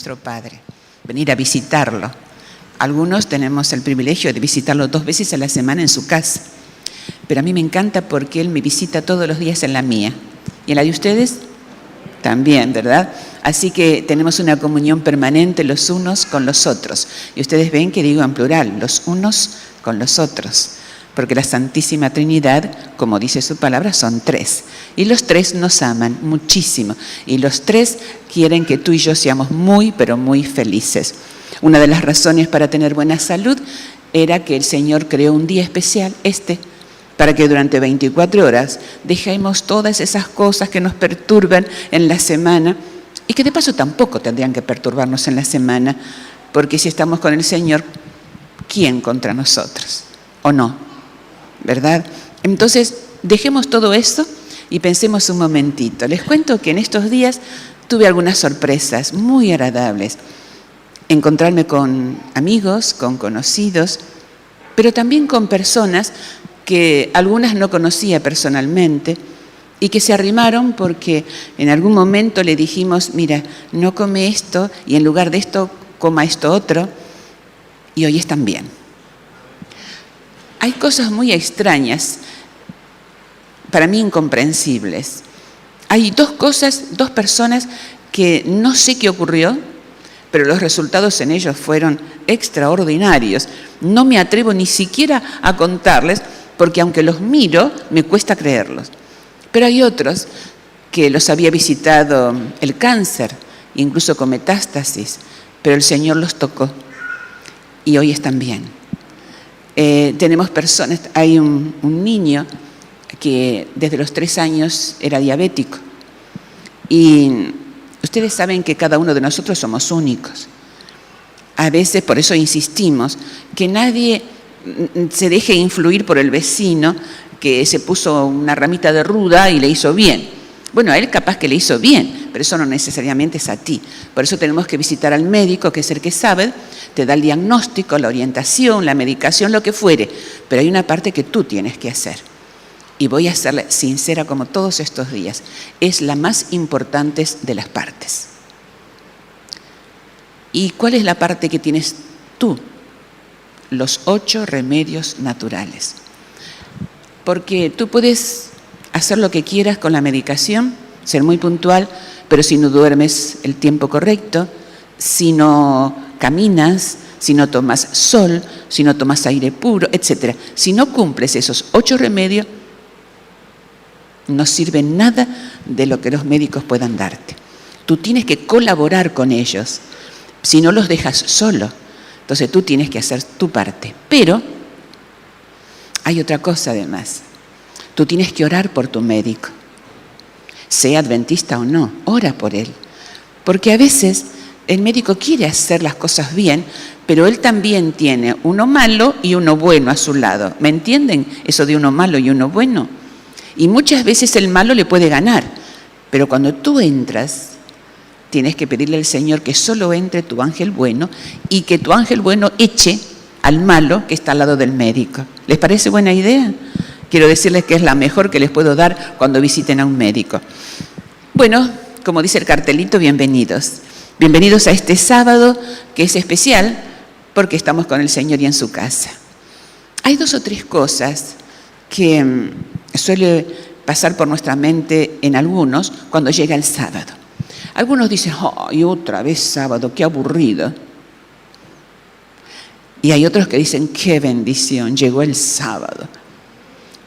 nuestro Padre, venir a visitarlo. Algunos tenemos el privilegio de visitarlo 2 veces a la semana en su casa, pero a mí me encanta porque Él me visita todos los días en la mía. ¿Y en la de ustedes? También, ¿verdad? Así que tenemos una comunión permanente los unos con los otros. Y ustedes ven que digo en plural, los unos con los otros. Porque la Santísima Trinidad, como dice su palabra, son 3. Y los 3 nos aman muchísimo. Y los 3 quieren que tú y yo seamos muy, pero muy felices. Una de las razones para tener buena salud era que el Señor creó un día especial, para que durante 24 horas dejemos todas esas cosas que nos perturban en la semana y que de paso tampoco tendrían que perturbarnos en la semana, porque si estamos con el Señor, ¿quién contra nosotros? ¿O no? ¿Verdad? Entonces, dejemos todo esto y pensemos un momentito. Les cuento que en estos días tuve algunas sorpresas muy agradables. Encontrarme con amigos, con conocidos, pero también con personas que algunas no conocía personalmente y que se arrimaron porque en algún momento le dijimos, mira, no come esto y en lugar de esto coma esto otro, y hoy están bien. Hay cosas muy extrañas, para mí incomprensibles. Hay 2 personas que no sé qué ocurrió, pero los resultados en ellos fueron extraordinarios. No me atrevo ni siquiera a contarles, porque aunque los miro, me cuesta creerlos. Pero hay otros que los había visitado el cáncer, incluso con metástasis, pero el Señor los tocó y hoy están bien. Tenemos personas, hay un niño que desde los 3 años era diabético y ustedes saben que cada uno de nosotros somos únicos. A veces, por eso insistimos, que nadie se deje influir por el vecino que se puso una ramita de ruda y le hizo bien. Bueno, a él capaz que le hizo bien, pero eso no necesariamente es a ti. Por eso tenemos que visitar al médico, que es el que sabe, te da el diagnóstico, la orientación, la medicación, lo que fuere. Pero hay una parte que tú tienes que hacer. Y voy a ser sincera como todos estos días. Es la más importante de las partes. ¿Y cuál es la parte que tienes tú? Los 8 remedios naturales. Porque tú puedes hacer lo que quieras con la medicación, ser muy puntual, pero si no duermes el tiempo correcto, si no caminas, si no tomas sol, si no tomas aire puro, etc. Si no cumples esos 8 remedios, no sirve nada de lo que los médicos puedan darte. Tú tienes que colaborar con ellos, si no los dejas solo. Entonces tú tienes que hacer tu parte. Pero hay otra cosa además. Tú tienes que orar por tu médico. Sea adventista o no, ora por él. Porque a veces el médico quiere hacer las cosas bien, pero él también tiene uno malo y uno bueno a su lado. ¿Me entienden? Eso de uno malo y uno bueno. Y muchas veces el malo le puede ganar. Pero cuando tú entras, tienes que pedirle al Señor que solo entre tu ángel bueno y que tu ángel bueno eche al malo que está al lado del médico. ¿Les parece buena idea? Quiero decirles que es la mejor que les puedo dar cuando visiten a un médico. Bueno, como dice el cartelito, bienvenidos. Bienvenidos a este sábado que es especial porque estamos con el Señor y en su casa. Hay 2 o 3 cosas que suele pasar por nuestra mente en algunos cuando llega el sábado. Algunos dicen, ¡ay, otra vez sábado, qué aburrido! Y hay otros que dicen, ¡qué bendición! Llegó el sábado.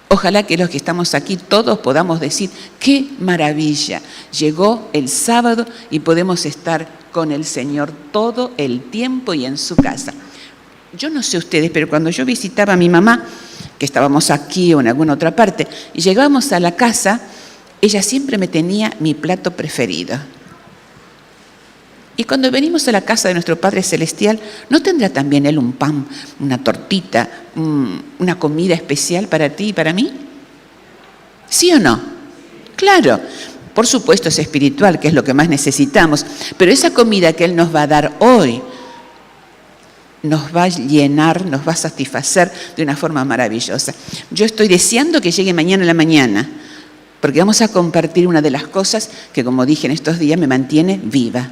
Ojalá que los que estamos aquí todos podamos decir, ¡qué maravilla! Llegó el sábado y podemos estar con el Señor todo el tiempo y en su casa. Yo no sé ustedes, pero cuando yo visitaba a mi mamá, que estábamos aquí o en alguna otra parte, y llegábamos a la casa, ella siempre me tenía mi plato preferido. Y cuando venimos a la casa de nuestro Padre Celestial, ¿no tendrá también Él un pan, una tortita, una comida especial para ti y para mí? ¿Sí o no? Claro, por supuesto es espiritual, que es lo que más necesitamos, pero esa comida que Él nos va a dar hoy nos va a llenar, nos va a satisfacer de una forma maravillosa. Yo estoy deseando que llegue mañana en la mañana, porque vamos a compartir una de las cosas que, como dije en estos días, me mantiene viva.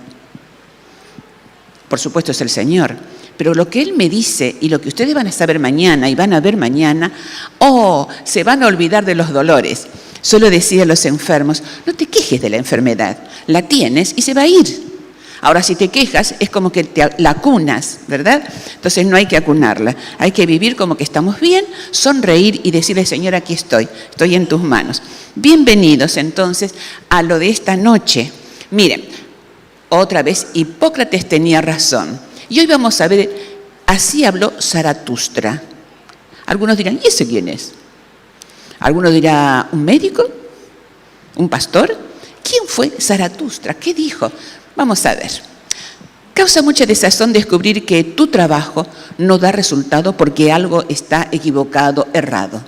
por supuesto es el Señor, pero lo que Él me dice y lo que ustedes van a saber mañana y van a ver mañana, se van a olvidar de los dolores. Solo decía a los enfermos, no te quejes de la enfermedad, la tienes y se va a ir. Ahora, si te quejas, es como que la acunas, ¿verdad? Entonces no hay que acunarla. Hay que vivir como que estamos bien, sonreír y decirle, Señor, aquí estoy en tus manos. Bienvenidos, entonces, a lo de esta noche. Miren, otra vez, Hipócrates tenía razón. Y hoy vamos a ver, así habló Zaratustra. Algunos dirán, ¿y ese quién es? Algunos dirán, ¿un médico? ¿Un pastor? ¿Quién fue Zaratustra? ¿Qué dijo? Vamos a ver. Causa mucha desazón descubrir que tu trabajo no da resultado porque algo está equivocado, errado.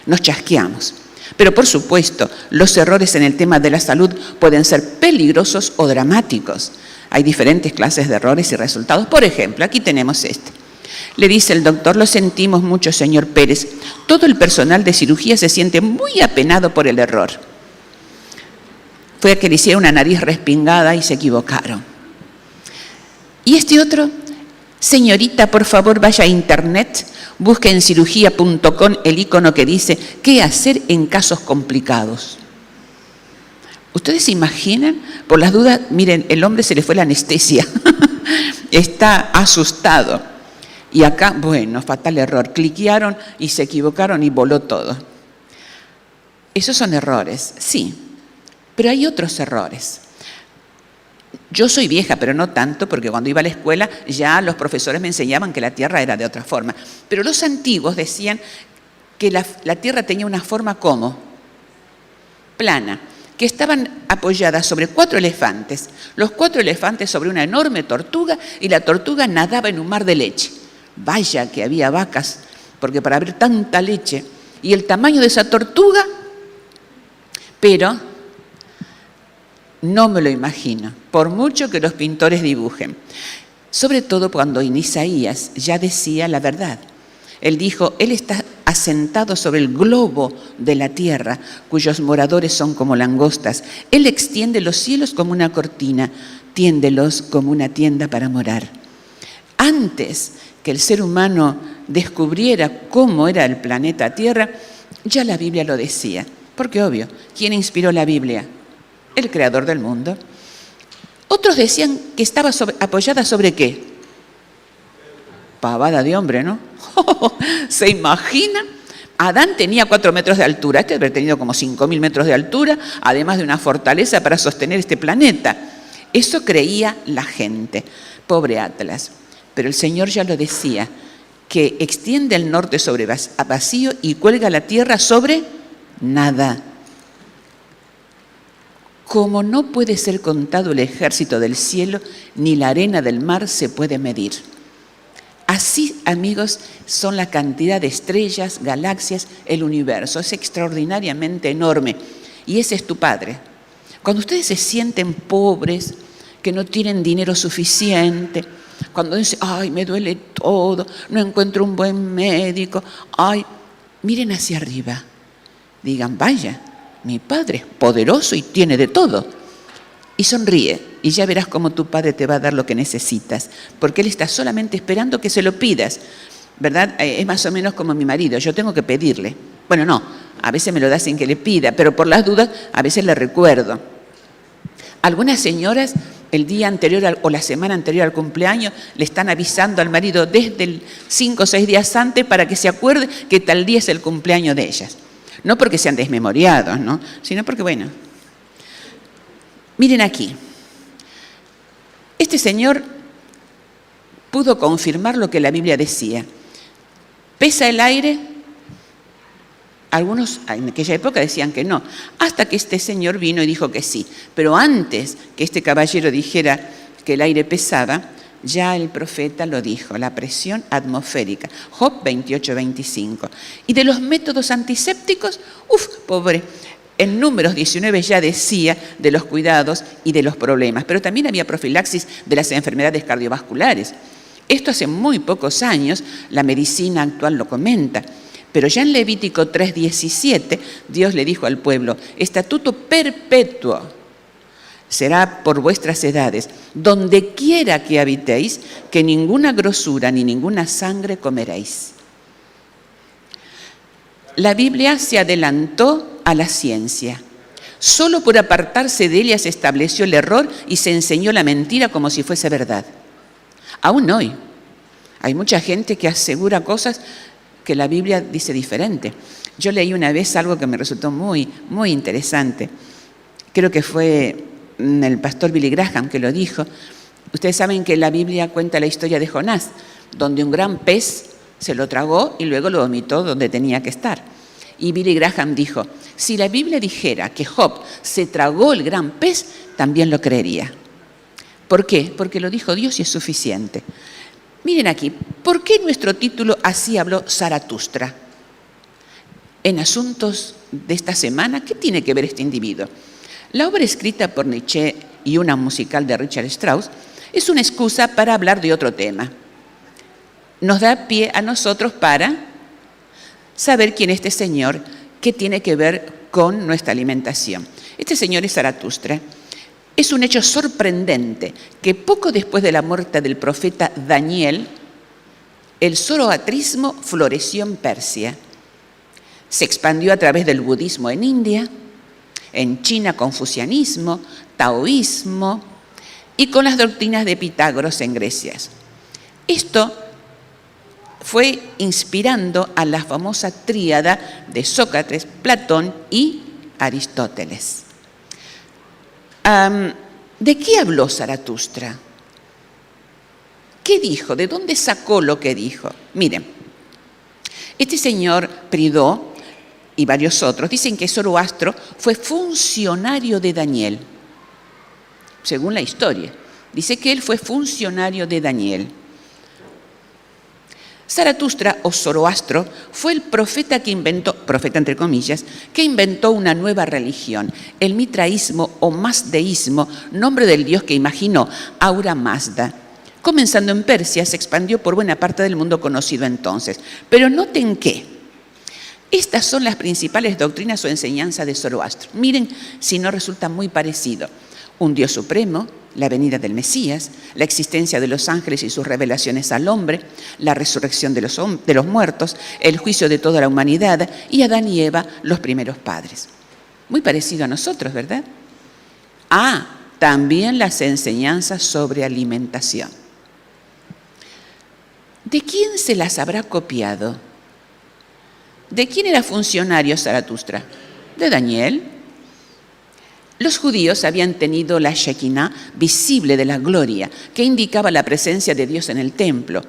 Nos chasqueamos. Pero por supuesto, los errores en el tema de la salud pueden ser peligrosos o dramáticos. Hay diferentes clases de errores y resultados. Por ejemplo, aquí tenemos este. Le dice el doctor, lo sentimos mucho, señor Pérez. Todo el personal de cirugía se siente muy apenado por el error. Fue a que le hicieron una nariz respingada y se equivocaron. Y este otro, señorita, por favor, vaya a internet, busque en cirugía.com el icono que dice ¿qué hacer en casos complicados? ¿Ustedes se imaginan? Por las dudas, miren, el hombre se le fue la anestesia. Está asustado. Y acá, bueno, fatal error. Cliquearon y se equivocaron y voló todo. Esos son errores, sí. Pero hay otros errores. Yo soy vieja, pero no tanto, porque cuando iba a la escuela ya los profesores me enseñaban que la Tierra era de otra forma. Pero los antiguos decían que la Tierra tenía una forma como plana, que estaban apoyadas sobre 4 elefantes, los 4 elefantes sobre una enorme tortuga y la tortuga nadaba en un mar de leche. Vaya que había vacas, porque para ver tanta leche y el tamaño de esa tortuga, pero no me lo imagino, por mucho que los pintores dibujen. Sobre todo cuando en Isaías ya decía la verdad. Él dijo, Él está asentado sobre el globo de la tierra, cuyos moradores son como langostas. Él extiende los cielos como una cortina, tiéndelos como una tienda para morar. Antes que el ser humano descubriera cómo era el planeta Tierra, ya la Biblia lo decía. Porque obvio, ¿quién inspiró la Biblia? El creador del mundo. Otros decían que estaba apoyada sobre ¿qué? Pavada de hombre, ¿no? ¿Se imaginan? Adán tenía 4 metros de altura, este debe haber tenido como 5.000 metros de altura, además de una fortaleza para sostener este planeta. Eso creía la gente. Pobre Atlas. Pero el Señor ya lo decía, que extiende el norte sobre vacío y cuelga la tierra sobre nada. Como no puede ser contado el ejército del cielo, ni la arena del mar se puede medir. Así, amigos, son la cantidad de estrellas, galaxias, el universo. Es extraordinariamente enorme. Y ese es tu Padre. Cuando ustedes se sienten pobres, que no tienen dinero suficiente, cuando dicen, ay, me duele todo, no encuentro un buen médico, ay, miren hacia arriba. Digan, vaya, mi Padre es poderoso y tiene de todo. Y sonríe, y ya verás cómo tu Padre te va a dar lo que necesitas, porque Él está solamente esperando que se lo pidas, ¿verdad? Es más o menos como mi marido, yo tengo que pedirle. Bueno, no, a veces me lo da sin que le pida, pero por las dudas a veces le recuerdo. Algunas señoras el día anterior o la semana anterior al cumpleaños le están avisando al marido desde el 5 o 6 días antes para que se acuerde que tal día es el cumpleaños de ellas. No porque sean desmemoriados, ¿no? Sino porque, bueno, miren aquí. Este señor pudo confirmar lo que la Biblia decía. ¿Pesa el aire? Algunos en aquella época decían que no, hasta que este señor vino y dijo que sí. Pero antes que este caballero dijera que el aire pesaba, ya el profeta lo dijo, la presión atmosférica, Job 28:25. Y de los métodos antisépticos, pobre, en Números 19 ya decía de los cuidados y de los problemas, pero también había profilaxis de las enfermedades cardiovasculares. Esto hace muy pocos años, la medicina actual lo comenta. Pero ya en Levítico 3:17, Dios le dijo al pueblo, estatuto perpetuo, será por vuestras edades, donde quiera que habitéis, que ninguna grosura ni ninguna sangre comeréis. La Biblia se adelantó a la ciencia. Solo por apartarse de ella se estableció el error y se enseñó la mentira como si fuese verdad. Aún hoy hay mucha gente que asegura cosas que la Biblia dice diferente. Yo leí una vez algo que me resultó muy, muy interesante. Creo que fue el pastor Billy Graham que lo dijo. Ustedes saben que la Biblia cuenta la historia de Jonás, donde un gran pez se lo tragó y luego lo vomitó donde tenía que estar. Y Billy Graham dijo, si la Biblia dijera que Job se tragó el gran pez, también lo creería. ¿Por qué? Porque lo dijo Dios y es suficiente. Miren aquí, ¿por qué nuestro título Así habló Zaratustra? En asuntos de esta semana, ¿qué tiene que ver este individuo? La obra escrita por Nietzsche y una musical de Richard Strauss es una excusa para hablar de otro tema. Nos da pie a nosotros para saber quién es este señor, qué tiene que ver con nuestra alimentación. Este señor es Zaratustra. Es un hecho sorprendente que poco después de la muerte del profeta Daniel, el zoroastrismo floreció en Persia. Se expandió a través del budismo en India, en China confucianismo, taoísmo y con las doctrinas de Pitágoras en Grecia. Esto fue inspirando a la famosa tríada de Sócrates, Platón y Aristóteles. ¿De qué habló Zaratustra? ¿Qué dijo? ¿De dónde sacó lo que dijo? Miren, este señor Prideaux y varios otros dicen que Zoroastro fue funcionario de Daniel, según la historia. Dice que él fue funcionario de Daniel. Zaratustra o Zoroastro fue el profeta que inventó, profeta entre comillas, que inventó una nueva religión, el mitraísmo o mazdeísmo, nombre del dios que imaginó Ahura Mazda. Comenzando en Persia, se expandió por buena parte del mundo conocido entonces. Pero noten que estas son las principales doctrinas o enseñanzas de Zoroastro. Miren si no resulta muy parecido. Un Dios supremo, la venida del Mesías, la existencia de los ángeles y sus revelaciones al hombre, la resurrección de los muertos, el juicio de toda la humanidad y Adán y Eva, los primeros padres. Muy parecido a nosotros, ¿verdad? También las enseñanzas sobre alimentación. ¿De quién se las habrá copiado? ¿De quién era funcionario Zaratustra? ¿De Daniel? Los judíos habían tenido la Shekinah visible de la gloria, que indicaba la presencia de Dios en el templo.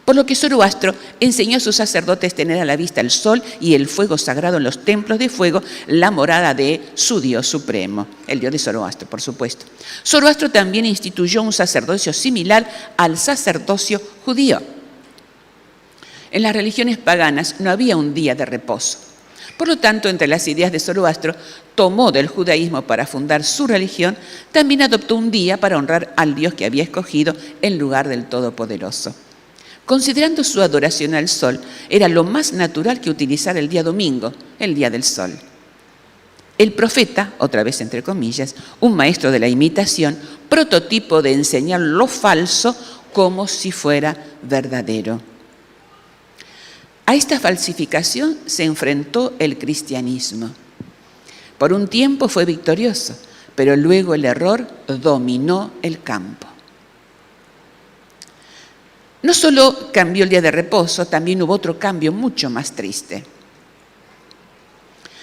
Por lo que Zoroastro enseñó a sus sacerdotes tener a la vista el sol y el fuego sagrado en los templos de fuego, la morada de su Dios supremo, el Dios de Zoroastro, por supuesto. Zoroastro también instituyó un sacerdocio similar al sacerdocio judío. En las religiones paganas no había un día de reposo. Por lo tanto, entre las ideas de Zoroastro, tomó del judaísmo para fundar su religión, también adoptó un día para honrar al Dios que había escogido en lugar del Todopoderoso. Considerando su adoración al sol, era lo más natural que utilizar el día domingo, el día del sol. El profeta, otra vez entre comillas, un maestro de la imitación, prototipo de enseñar lo falso como si fuera verdadero. A esta falsificación se enfrentó el cristianismo. Por un tiempo fue victorioso, pero luego el error dominó el campo. No solo cambió el día de reposo, también hubo otro cambio mucho más triste.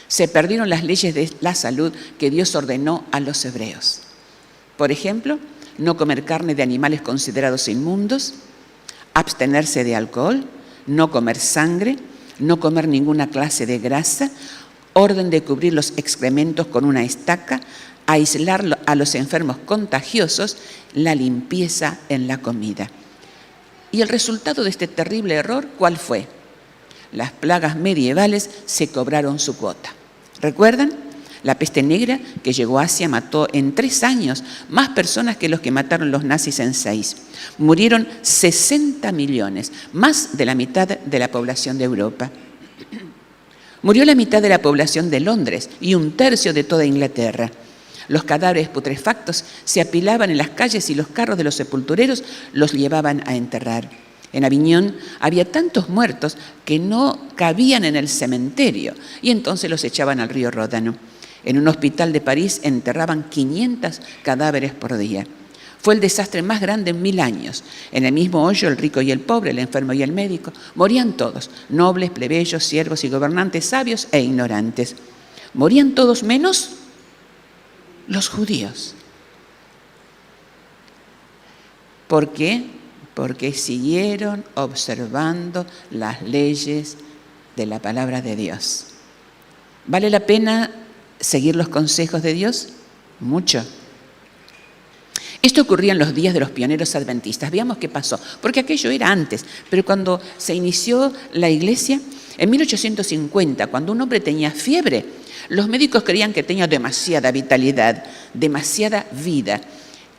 Se perdieron las leyes de la salud que Dios ordenó a los hebreos. Por ejemplo, no comer carne de animales considerados inmundos, abstenerse de alcohol, no comer sangre, no comer ninguna clase de grasa, orden de cubrir los excrementos con una estaca, aislar a los enfermos contagiosos, la limpieza en la comida. Y el resultado de este terrible error, ¿cuál fue? Las plagas medievales se cobraron su cuota. ¿Recuerdan? La peste negra que llegó a Asia mató en 3 años más personas que los que mataron los nazis en 6. Murieron 60 millones, más de la mitad de la población de Europa. Murió la mitad de la población de Londres y 1/3 de toda Inglaterra. Los cadáveres putrefactos se apilaban en las calles y los carros de los sepultureros los llevaban a enterrar. En Aviñón había tantos muertos que no cabían en el cementerio y entonces los echaban al río Ródano. En un hospital de París enterraban 500 cadáveres por día. Fue el desastre más grande en 1000 años. En el mismo hoyo el rico y el pobre, el enfermo y el médico, morían todos, nobles, plebeyos, siervos y gobernantes, sabios e ignorantes. Morían todos menos los judíos. ¿Por qué? Porque siguieron observando las leyes de la palabra de Dios. ¿Vale la pena seguir los consejos de Dios? Mucho. Esto ocurría en los días de los pioneros adventistas. Veamos qué pasó, porque aquello era antes, pero cuando se inició la iglesia, en 1850, cuando un hombre tenía fiebre, los médicos creían que tenía demasiada vitalidad, demasiada vida,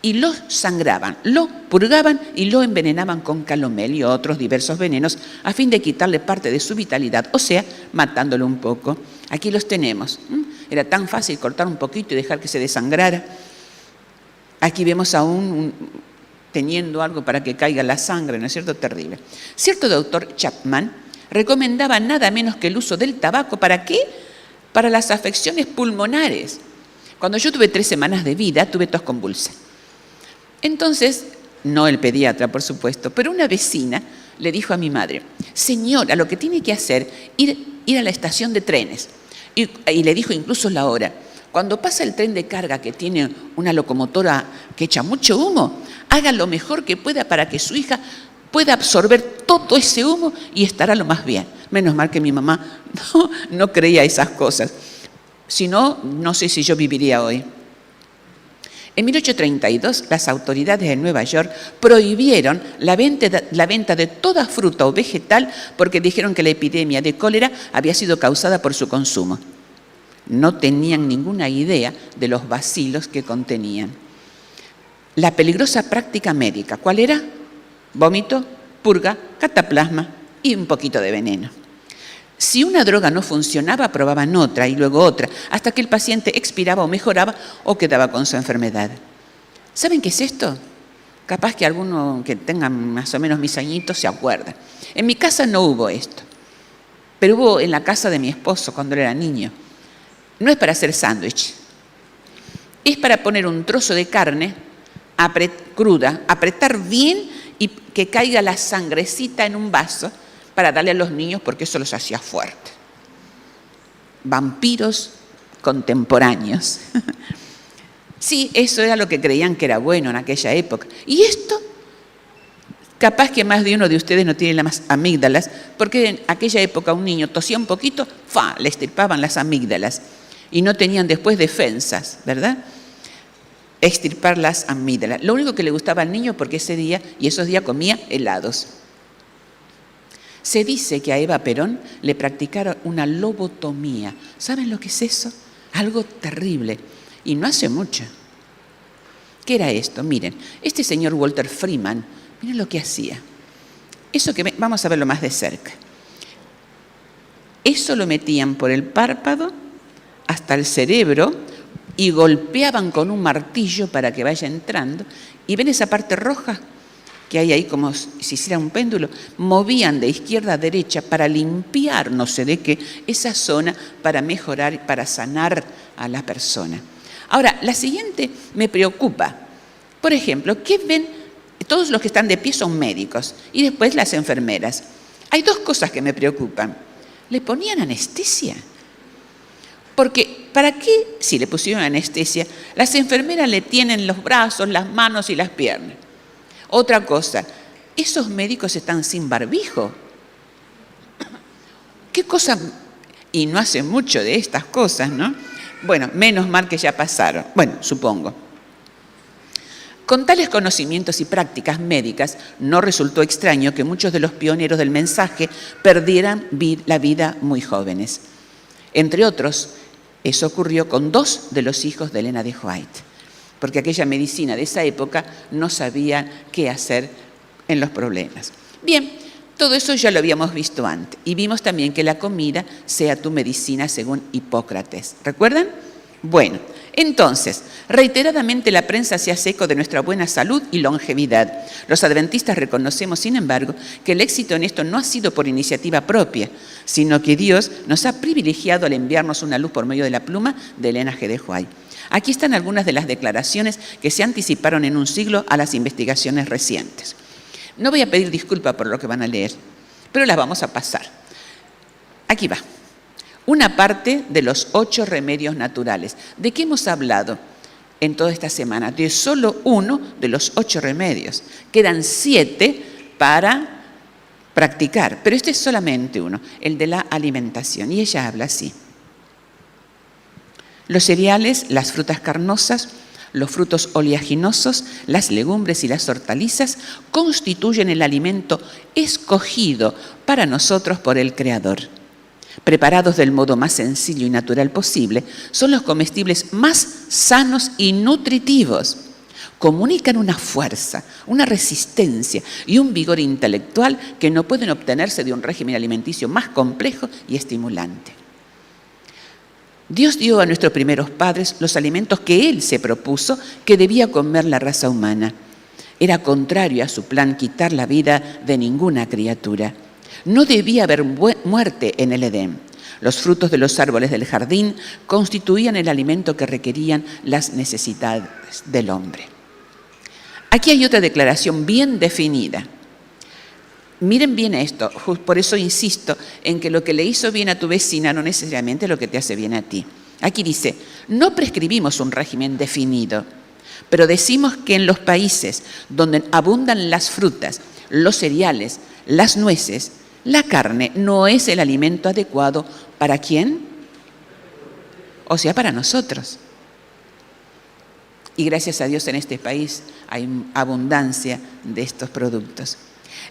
y lo sangraban, lo purgaban y lo envenenaban con calomel y otros diversos venenos a fin de quitarle parte de su vitalidad, o sea, matándolo un poco. Aquí los tenemos. Era tan fácil cortar un poquito y dejar que se desangrara. Aquí vemos aún teniendo algo para que caiga la sangre, ¿no es cierto? Terrible. Cierto doctor Chapman recomendaba nada menos que el uso del tabaco. ¿Para qué? Para las afecciones pulmonares. Cuando yo tuve 3 semanas de vida, tuve tos convulsa. Entonces, no el pediatra, por supuesto, pero una vecina le dijo a mi madre: señora, lo que tiene que hacer es ir a la estación de trenes. Y le dijo incluso la hora. Cuando pasa el tren de carga que tiene una locomotora que echa mucho humo, haga lo mejor que pueda para que su hija pueda absorber todo ese humo y estará lo más bien. Menos mal que mi mamá no creía esas cosas. Si no, no sé si yo viviría hoy. En 1832, las autoridades de Nueva York prohibieron la venta de toda fruta o vegetal porque dijeron que la epidemia de cólera había sido causada por su consumo. No tenían ninguna idea de los bacilos que contenían. La peligrosa práctica médica, ¿cuál era? Vómito, purga, cataplasma y un poquito de veneno. Si una droga no funcionaba, probaban otra y luego otra, hasta que el paciente expiraba o mejoraba o quedaba con su enfermedad. ¿Saben qué es esto? Capaz que alguno que tenga más o menos mis añitos se acuerda. En mi casa no hubo esto, pero hubo en la casa de mi esposo cuando él era niño. No es para hacer sándwich, es para poner un trozo de carne cruda, apretar bien y que caiga la sangrecita en un vaso para darle a los niños porque eso los hacía fuertes. Vampiros contemporáneos. Sí, eso era lo que creían que era bueno en aquella época. Y esto, capaz que más de uno de ustedes no tiene las amígdalas, porque en aquella época un niño tosía un poquito, le extirpaban las amígdalas. Y no tenían después defensas, ¿verdad? Extirpar las amígdalas. Lo único que le gustaba al niño porque ese día y esos días comía helados. Se dice que a Eva Perón le practicaron una lobotomía. ¿Saben lo que es eso? Algo terrible. Y no hace mucho. ¿Qué era esto? Miren, este señor Walter Freeman, miren lo que hacía. Eso que vamos a verlo más de cerca. Eso lo metían por el párpado hasta el cerebro y golpeaban con un martillo para que vaya entrando. ¿Y ven esa parte roja que hay ahí como si hiciera un péndulo? Movían de izquierda a derecha para limpiar, no sé de qué, esa zona para mejorar, para sanar a la persona. Ahora, la siguiente me preocupa. Por ejemplo, ¿qué ven? Todos los que están de pie son médicos y después las enfermeras. Hay 2 cosas que me preocupan. ¿Le ponían anestesia? Porque, ¿para qué si le pusieron anestesia? Las enfermeras le tienen los brazos, las manos y las piernas. Otra cosa, esos médicos están sin barbijo. ¿Qué cosa? Y no hace mucho de estas cosas, ¿no? Bueno, menos mal que ya pasaron. Bueno, supongo. Con tales conocimientos y prácticas médicas, no resultó extraño que muchos de los pioneros del mensaje perdieran la vida muy jóvenes. Entre otros, eso ocurrió con 2 de los hijos de Elena de White, porque aquella medicina de esa época no sabía qué hacer en los problemas. Bien, todo eso ya lo habíamos visto antes y vimos también que la comida sea tu medicina según Hipócrates. ¿Recuerdan? Bueno, entonces, reiteradamente la prensa se hace eco de nuestra buena salud y longevidad. Los adventistas reconocemos, sin embargo, que el éxito en esto no ha sido por iniciativa propia, sino que Dios nos ha privilegiado al enviarnos una luz por medio de la pluma de Elena G. de White. Aquí están algunas de las declaraciones que se anticiparon en un siglo a las investigaciones recientes. No voy a pedir disculpas por lo que van a leer, pero las vamos a pasar. Aquí va. Una parte de los 8 remedios naturales. ¿De qué hemos hablado en toda esta semana? De solo uno de los 8 remedios. Quedan 7 para practicar, pero este es solamente uno, el de la alimentación. Y ella habla así. Los cereales, las frutas carnosas, los frutos oleaginosos, las legumbres y las hortalizas constituyen el alimento escogido para nosotros por el Creador. Preparados del modo más sencillo y natural posible, son los comestibles más sanos y nutritivos. Comunican una fuerza, una resistencia y un vigor intelectual que no pueden obtenerse de un régimen alimenticio más complejo y estimulante. Dios dio a nuestros primeros padres los alimentos que Él se propuso que debía comer la raza humana. Era contrario a su plan quitar la vida de ninguna criatura. No debía haber muerte en el Edén. Los frutos de los árboles del jardín constituían el alimento que requerían las necesidades del hombre. Aquí hay otra declaración bien definida. Miren bien esto, por eso insisto en que lo que le hizo bien a tu vecina no necesariamente es lo que te hace bien a ti. Aquí dice, no prescribimos un régimen definido, pero decimos que en los países donde abundan las frutas, los cereales, las nueces, la carne no es el alimento adecuado ¿para quién? O sea, para nosotros. Y gracias a Dios en este país hay abundancia de estos productos.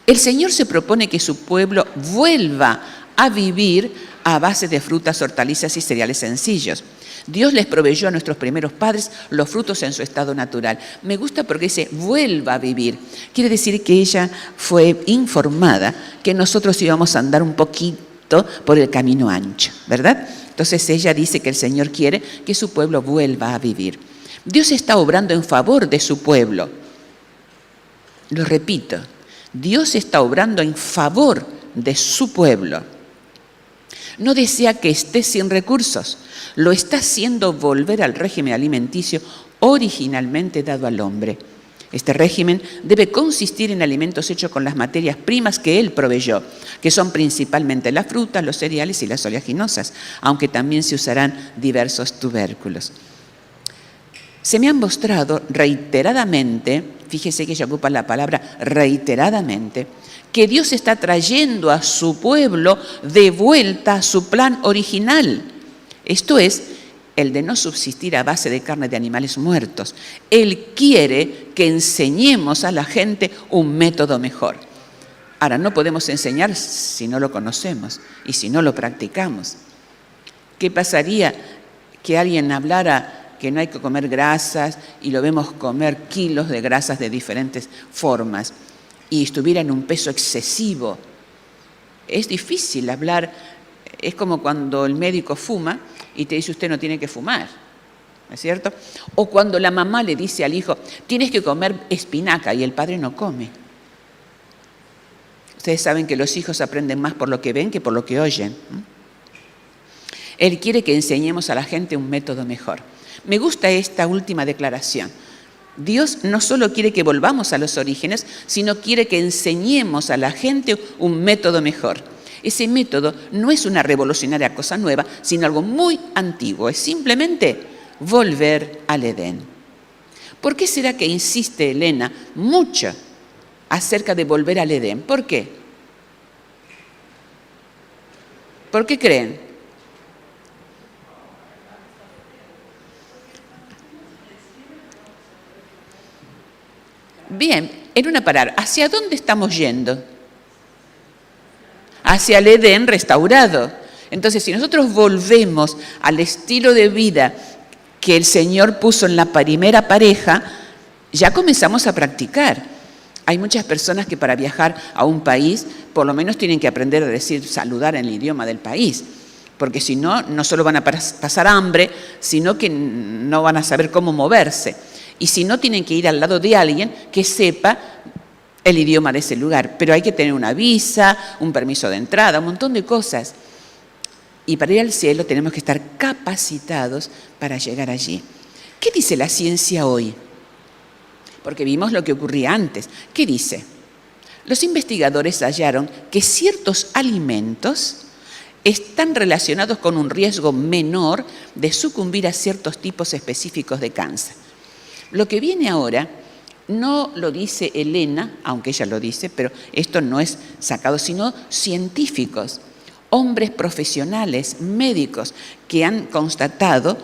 El Señor se propone que su pueblo vuelva a vivir a base de frutas, hortalizas y cereales sencillos. Dios les proveyó a nuestros primeros padres los frutos en su estado natural. Me gusta porque dice, vuelva a vivir. Quiere decir que ella fue informada que nosotros íbamos a andar un poquito por el camino ancho, ¿verdad? Entonces ella dice que el Señor quiere que su pueblo vuelva a vivir. Dios está obrando en favor de su pueblo. Lo repito, Dios está obrando en favor de su pueblo. No desea que esté sin recursos, lo está haciendo volver al régimen alimenticio originalmente dado al hombre. Este régimen debe consistir en alimentos hechos con las materias primas que Él proveyó, que son principalmente las frutas, los cereales y las oleaginosas, aunque también se usarán diversos tubérculos. Se me han mostrado reiteradamente, fíjese que ella ocupa la palabra reiteradamente, que Dios está trayendo a su pueblo de vuelta a su plan original. Esto es, el de no subsistir a base de carne de animales muertos. Él quiere que enseñemos a la gente un método mejor. Ahora, no podemos enseñar si no lo conocemos y si no lo practicamos. ¿Qué pasaría que alguien hablara que no hay que comer grasas y lo vemos comer kilos de grasas de diferentes formas y estuviera en un peso excesivo? Es difícil hablar, es como cuando el médico fuma y te dice usted no tiene que fumar, ¿no es cierto? O cuando la mamá le dice al hijo, tienes que comer espinaca y el padre no come. Ustedes saben que los hijos aprenden más por lo que ven que por lo que oyen. Él quiere que enseñemos a la gente un método mejor. Me gusta esta última declaración. Dios no solo quiere que volvamos a los orígenes, sino quiere que enseñemos a la gente un método mejor. Ese método no es una revolucionaria cosa nueva, sino algo muy antiguo. Es simplemente volver al Edén. ¿Por qué será que insiste Elena mucho acerca de volver al Edén? ¿Por qué? ¿Por qué creen? Bien, en una palabra, ¿hacia dónde estamos yendo? Hacia el Edén restaurado. Entonces, si nosotros volvemos al estilo de vida que el Señor puso en la primera pareja, ya comenzamos a practicar. Hay muchas personas que para viajar a un país, por lo menos tienen que aprender a decir saludar en el idioma del país, porque si no, no solo van a pasar hambre, sino que no van a saber cómo moverse. Y si no, tienen que ir al lado de alguien que sepa el idioma de ese lugar. Pero hay que tener una visa, un permiso de entrada, un montón de cosas. Y para ir al cielo tenemos que estar capacitados para llegar allí. ¿Qué dice la ciencia hoy? Porque vimos lo que ocurría antes. ¿Qué dice? Los investigadores hallaron que ciertos alimentos están relacionados con un riesgo menor de sucumbir a ciertos tipos específicos de cáncer. Lo que viene ahora no lo dice Elena, aunque ella lo dice, pero esto no es sacado, sino científicos, hombres profesionales, médicos, que han constatado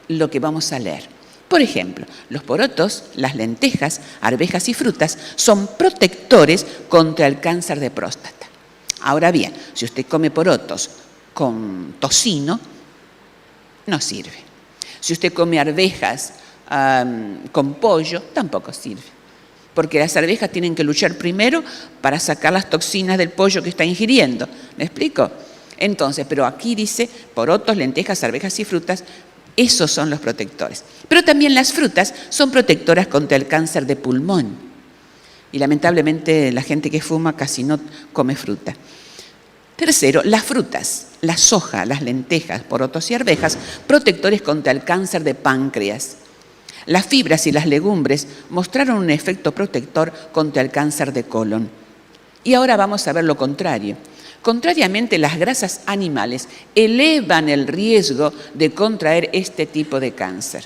lo que vamos a leer. Por ejemplo, los porotos, las lentejas, arvejas y frutas son protectores contra el cáncer de próstata. Ahora bien, si usted come porotos con tocino, no sirve. Si usted come arvejas con pollo, tampoco sirve. Porque las arvejas tienen que luchar primero para sacar las toxinas del pollo que está ingiriendo. ¿Me explico? Entonces, pero aquí dice porotos, lentejas, arvejas y frutas, esos son los protectores. Pero también las frutas son protectoras contra el cáncer de pulmón. Y lamentablemente la gente que fuma casi no come fruta. Tercero, las frutas, la soja, las lentejas, porotos y arvejas, protectores contra el cáncer de páncreas. Las fibras y las legumbres mostraron un efecto protector contra el cáncer de colon. Y ahora vamos a ver lo contrario. Contrariamente, las grasas animales elevan el riesgo de contraer este tipo de cáncer.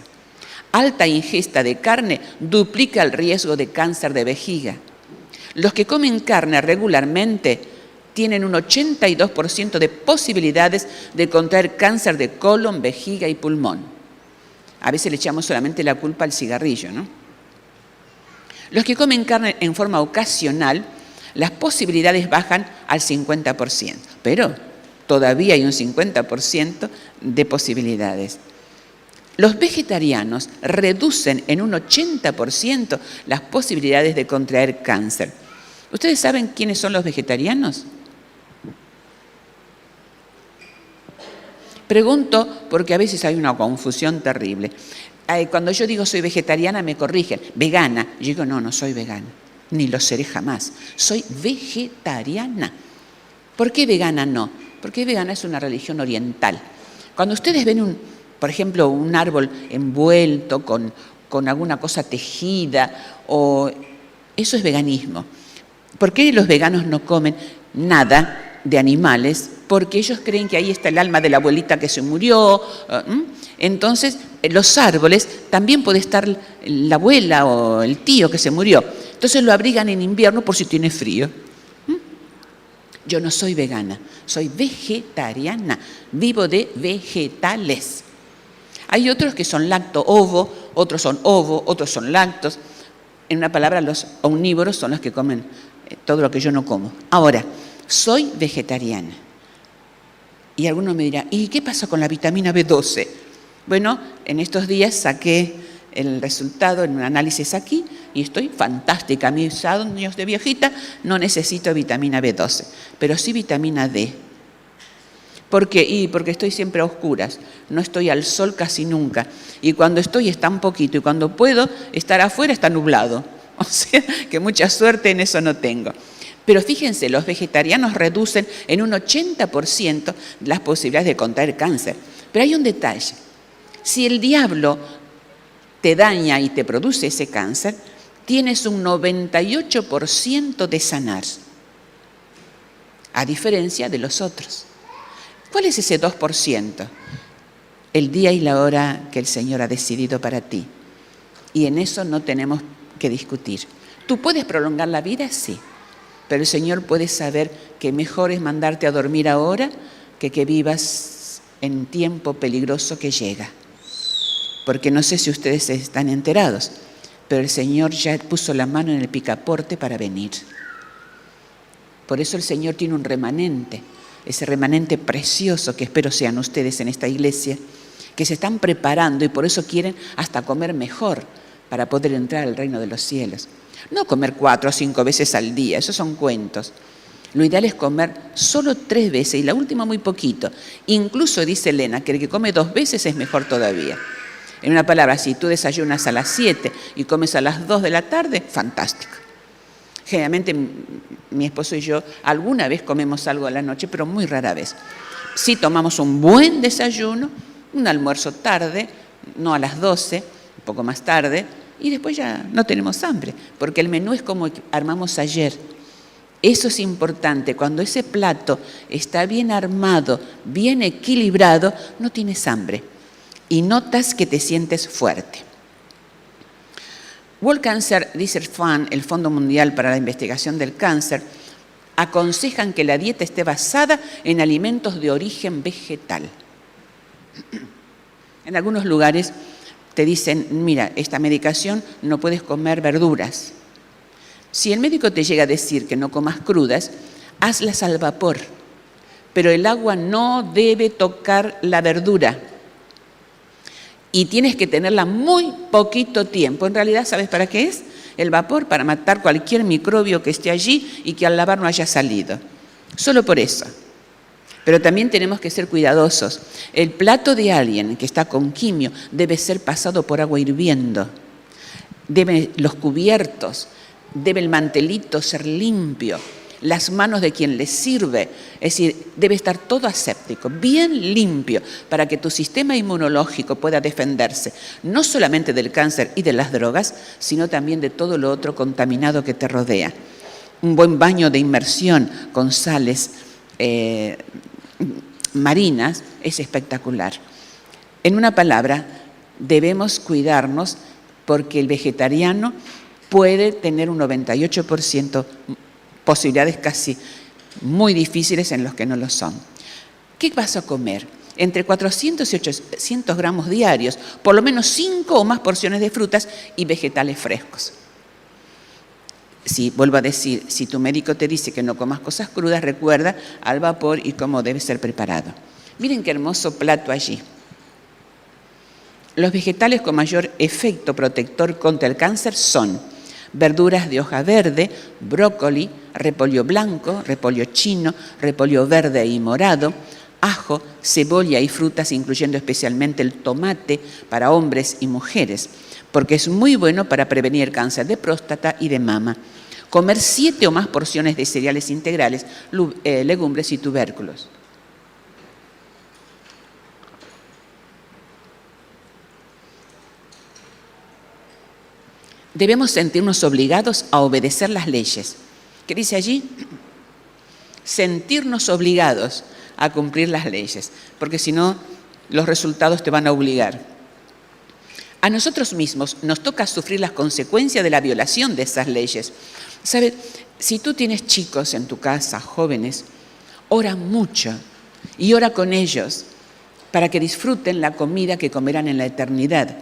Alta ingesta de carne duplica el riesgo de cáncer de vejiga. Los que comen carne regularmente tienen un 82% de posibilidades de contraer cáncer de colon, vejiga y pulmón. A veces le echamos solamente la culpa al cigarrillo, ¿no? Los que comen carne en forma ocasional, las posibilidades bajan al 50%, pero todavía hay un 50% de posibilidades. Los vegetarianos reducen en un 80% las posibilidades de contraer cáncer. ¿Ustedes saben quiénes son los vegetarianos? Pregunto porque a veces hay una confusión terrible. Cuando yo digo soy vegetariana me corrigen, vegana. Yo digo no soy vegana, ni lo seré jamás. Soy vegetariana. ¿Por qué vegana no? Porque vegana es una religión oriental. Cuando ustedes ven, por ejemplo, un árbol envuelto con alguna cosa tejida, eso es veganismo. ¿Por qué los veganos no comen nada de animales? Porque ellos creen que ahí está el alma de la abuelita que se murió. Entonces, los árboles también puede estar la abuela o el tío que se murió. Entonces lo abrigan en invierno por si tiene frío. Yo no soy vegana, soy vegetariana, vivo de vegetales. Hay otros que son lacto-ovo, otros son ovo, otros son lactos. En una palabra, los omnívoros son los que comen todo lo que yo no como. Ahora, soy vegetariana. Y alguno me dirá, ¿y qué pasa con la vitamina B12? Bueno, en estos días saqué el resultado en un análisis aquí y estoy fantástica. A mis años de viejita no necesito vitamina B12, pero sí vitamina D. ¿Por qué? Porque estoy siempre a oscuras, no estoy al sol casi nunca. Y cuando estoy está un poquito y cuando puedo estar afuera está nublado. O sea que mucha suerte en eso no tengo. Pero fíjense, los vegetarianos reducen en un 80% las posibilidades de contraer cáncer. Pero hay un detalle. Si el diablo te daña y te produce ese cáncer, tienes un 98% de sanar, a diferencia de los otros. ¿Cuál es ese 2%? El día y la hora que el Señor ha decidido para ti. Y en eso no tenemos que discutir. ¿Tú puedes prolongar la vida? Sí. Pero el Señor puede saber que mejor es mandarte a dormir ahora que vivas en tiempo peligroso que llega. Porque no sé si ustedes están enterados, pero el Señor ya puso la mano en el picaporte para venir. Por eso el Señor tiene un remanente, ese remanente precioso que espero sean ustedes en esta iglesia, que se están preparando y por eso quieren hasta comer mejor para poder entrar al reino de los cielos. No comer 4 o 5 veces al día, esos son cuentos. Lo ideal es comer solo 3 veces y la última muy poquito. Incluso dice Elena que el que come 2 veces es mejor todavía. En una palabra, si tú desayunas a las 7 y comes a las 2 de la tarde, fantástico. Generalmente mi esposo y yo alguna vez comemos algo a la noche, pero muy rara vez. Sí tomamos un buen desayuno, un almuerzo tarde, no a las 12, un poco más tarde, y después ya no tenemos hambre, porque el menú es como armamos ayer. Eso es importante. Cuando ese plato está bien armado, bien equilibrado, no tienes hambre y notas que te sientes fuerte. World Cancer Research Fund, el Fondo Mundial para la Investigación del Cáncer, aconsejan que la dieta esté basada en alimentos de origen vegetal. En algunos lugares te dicen, mira, esta medicación no puedes comer verduras. Si el médico te llega a decir que no comas crudas, hazlas al vapor, pero el agua no debe tocar la verdura y tienes que tenerla muy poquito tiempo. En realidad, ¿sabes para qué es? El vapor para matar cualquier microbio que esté allí y que al lavar no haya salido. Solo por eso. Pero también tenemos que ser cuidadosos. El plato de alguien que está con quimio debe ser pasado por agua hirviendo. Los cubiertos, debe el mantelito ser limpio, las manos de quien le sirve, es decir, debe estar todo aséptico, bien limpio, para que tu sistema inmunológico pueda defenderse, no solamente del cáncer y de las drogas, sino también de todo lo otro contaminado que te rodea. Un buen baño de inmersión con sales marinas es espectacular. En una palabra, debemos cuidarnos porque el vegetariano puede tener un 98% posibilidades casi muy difíciles en los que no lo son. ¿Qué vas a comer? Entre 400 y 800 gramos diarios, por lo menos 5 o más porciones de frutas y vegetales frescos. Si, vuelvo a decir, si tu médico te dice que no comas cosas crudas, recuerda al vapor y cómo debe ser preparado. Miren qué hermoso plato allí. Los vegetales con mayor efecto protector contra el cáncer son verduras de hoja verde, brócoli, repollo blanco, repollo chino, repollo verde y morado, ajo, cebolla y frutas, incluyendo especialmente el tomate para hombres y mujeres, porque es muy bueno para prevenir el cáncer de próstata y de mama. Comer 7 o más porciones de cereales integrales, legumbres y tubérculos. Debemos sentirnos obligados a obedecer las leyes. ¿Qué dice allí? Sentirnos obligados a cumplir las leyes, porque si no, los resultados te van a obligar. A nosotros mismos nos toca sufrir las consecuencias de la violación de esas leyes. ¿Sabes? Si tú tienes chicos en tu casa, jóvenes, ora mucho y ora con ellos para que disfruten la comida que comerán en la eternidad,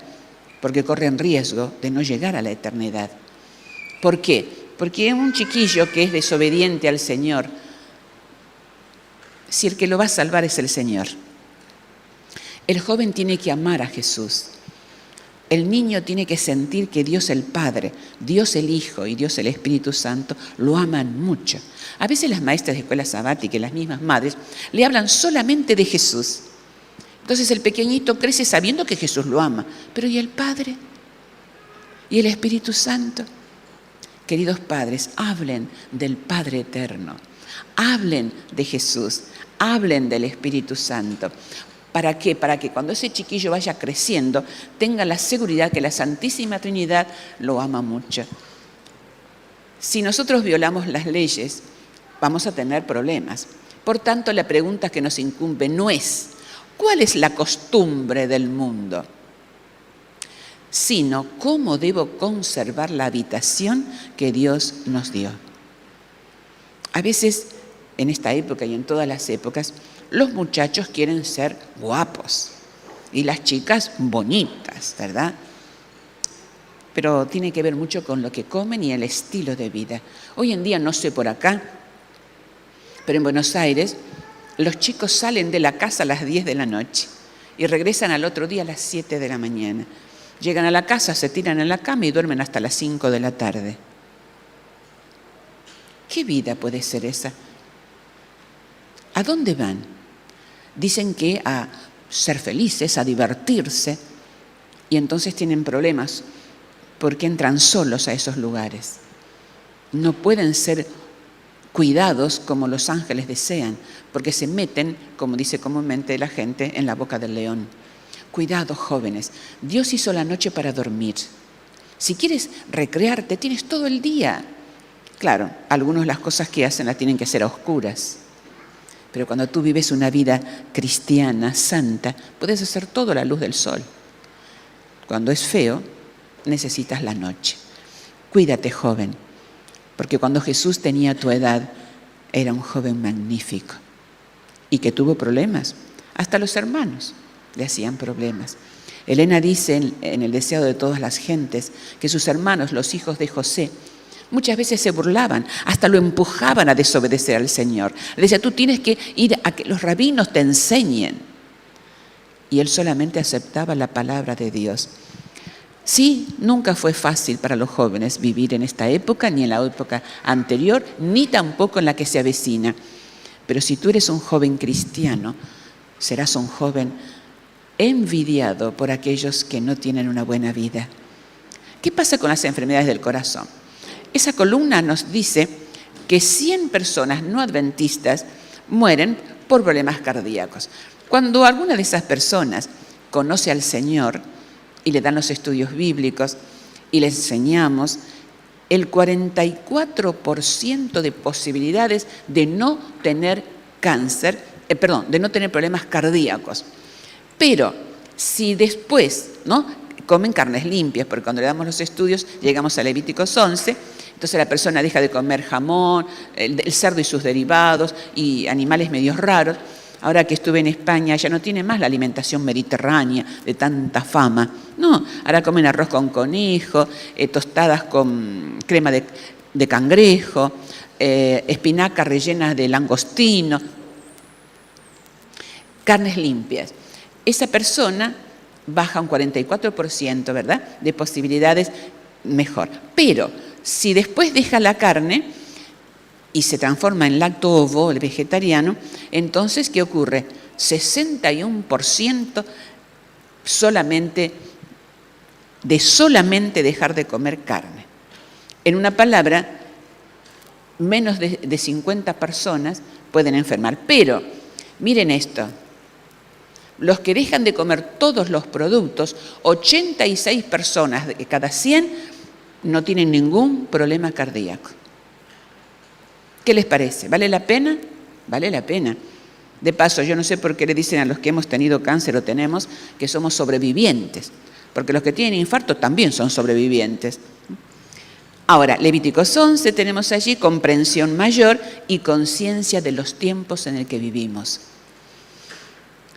porque corren riesgo de no llegar a la eternidad. ¿Por qué? Porque un chiquillo que es desobediente al Señor, si el que lo va a salvar es el Señor. El joven tiene que amar a Jesús. El niño tiene que sentir que Dios el Padre, Dios el Hijo y Dios el Espíritu Santo lo aman mucho. A veces las maestras de escuela sabática y las mismas madres le hablan solamente de Jesús. Entonces el pequeñito crece sabiendo que Jesús lo ama. Pero ¿y el Padre? ¿Y el Espíritu Santo? Queridos padres, hablen del Padre eterno. Hablen de Jesús. Hablen del Espíritu Santo. ¿Para qué? Para que cuando ese chiquillo vaya creciendo tenga la seguridad que la Santísima Trinidad lo ama mucho. Si nosotros violamos las leyes, vamos a tener problemas. Por tanto, la pregunta que nos incumbe no es ¿cuál es la costumbre del mundo?, sino ¿cómo debo conservar la habitación que Dios nos dio? A veces, en esta época y en todas las épocas, los muchachos quieren ser guapos y las chicas bonitas, ¿verdad? Pero tiene que ver mucho con lo que comen y el estilo de vida. Hoy en día, no sé por acá, pero en Buenos Aires, los chicos salen de la casa a las 10 de la noche y regresan al otro día a las 7 de la mañana. Llegan a la casa, se tiran en la cama y duermen hasta las 5 de la tarde. ¿Qué vida puede ser esa? ¿A dónde van? Dicen que a ser felices, a divertirse, y entonces tienen problemas porque entran solos a esos lugares. No pueden ser cuidados como los ángeles desean, porque se meten, como dice comúnmente la gente, en la boca del león. Cuidado, jóvenes. Dios hizo la noche para dormir. Si quieres recrearte, tienes todo el día. Claro, algunos las cosas que hacen las tienen que hacer a oscuras. Pero cuando tú vives una vida cristiana, santa, puedes hacer todo a la luz del sol. Cuando es feo, necesitas la noche. Cuídate, joven, porque cuando Jesús tenía tu edad, era un joven magnífico y que tuvo problemas. Hasta los hermanos le hacían problemas. Elena dice en El deseo de todas las gentes que sus hermanos, los hijos de José, muchas veces se burlaban, hasta lo empujaban a desobedecer al Señor. Le decía, tú tienes que ir a que los rabinos te enseñen. Y él solamente aceptaba la palabra de Dios. Sí, nunca fue fácil para los jóvenes vivir en esta época, ni en la época anterior, ni tampoco en la que se avecina. Pero si tú eres un joven cristiano, serás un joven envidiado por aquellos que no tienen una buena vida. ¿Qué pasa con las enfermedades del corazón? Esa columna nos dice que 100 personas no adventistas mueren por problemas cardíacos. Cuando alguna de esas personas conoce al Señor y le dan los estudios bíblicos y le enseñamos, el 44% de posibilidades de no tener cáncer, de no tener problemas cardíacos. Pero si después, ¿no?, comen carnes limpias, porque cuando le damos los estudios llegamos a Levíticos 11, entonces la persona deja de comer jamón, el cerdo y sus derivados y animales medios raros. Ahora que estuve en España ya no tiene más la alimentación mediterránea de tanta fama. No, ahora comen arroz con conejo, tostadas con crema de cangrejo, espinacas rellenas de langostino, carnes limpias. Esa persona baja un 44%, ¿verdad?, de posibilidades mejor. Pero si después deja la carne y se transforma en lacto-ovo, el vegetariano, entonces, ¿qué ocurre? 61% solamente dejar de comer carne. En una palabra, menos de 50 personas pueden enfermar. Pero, miren esto, los que dejan de comer todos los productos, 86 personas de cada 100 no tienen ningún problema cardíaco. ¿Qué les parece? ¿Vale la pena? Vale la pena. De paso, yo no sé por qué le dicen a los que hemos tenido cáncer o tenemos que somos sobrevivientes, porque los que tienen infarto también son sobrevivientes. Ahora, Levíticos 11 tenemos allí comprensión mayor y conciencia de los tiempos en el que vivimos.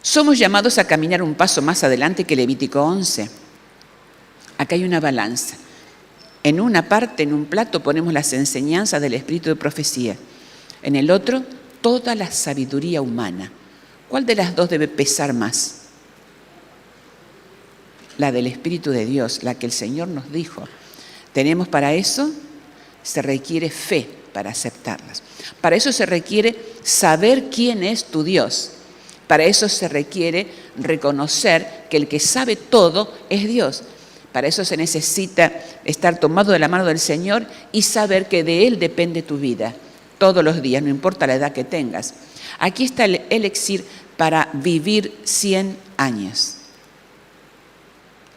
Somos llamados a caminar un paso más adelante que Levítico 11. Acá hay una balanza. En una parte, en un plato, ponemos las enseñanzas del espíritu de profecía. En el otro, toda la sabiduría humana. ¿Cuál de las dos debe pesar más? La del Espíritu de Dios, la que el Señor nos dijo. Tenemos para eso, se requiere fe para aceptarlas. Para eso se requiere saber quién es tu Dios. Para eso se requiere reconocer que el que sabe todo es Dios. Para eso se necesita estar tomado de la mano del Señor y saber que de Él depende tu vida todos los días, no importa la edad que tengas. Aquí está el elixir para vivir 100 años.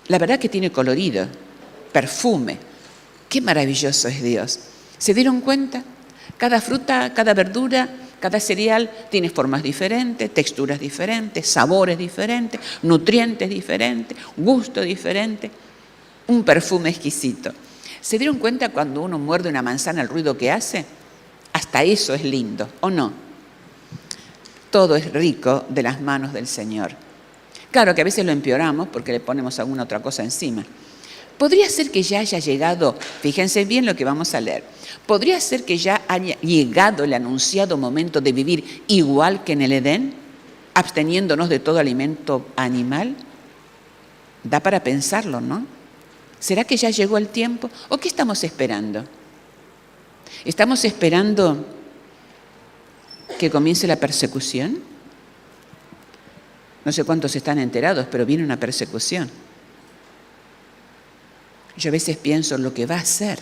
La verdad que tiene colorido, perfume. Qué maravilloso es Dios. ¿Se dieron cuenta? Cada fruta, cada verdura, cada cereal tiene formas diferentes, texturas diferentes, sabores diferentes, nutrientes diferentes, gusto diferente. Un perfume exquisito. ¿Se dieron cuenta cuando uno muerde una manzana el ruido que hace? Hasta eso es lindo, ¿o no? Todo es rico de las manos del Señor. Claro que a veces lo empeoramos porque le ponemos alguna otra cosa encima. Podría ser que ya haya llegado, fíjense bien lo que vamos a leer, podría ser que ya haya llegado el anunciado momento de vivir igual que en el Edén, absteniéndonos de todo alimento animal. Da para pensarlo, ¿no? ¿Será que ya llegó el tiempo? ¿O qué estamos esperando? ¿Estamos esperando que comience la persecución? No sé cuántos están enterados, pero viene una persecución. Yo a veces pienso en lo que va a hacer,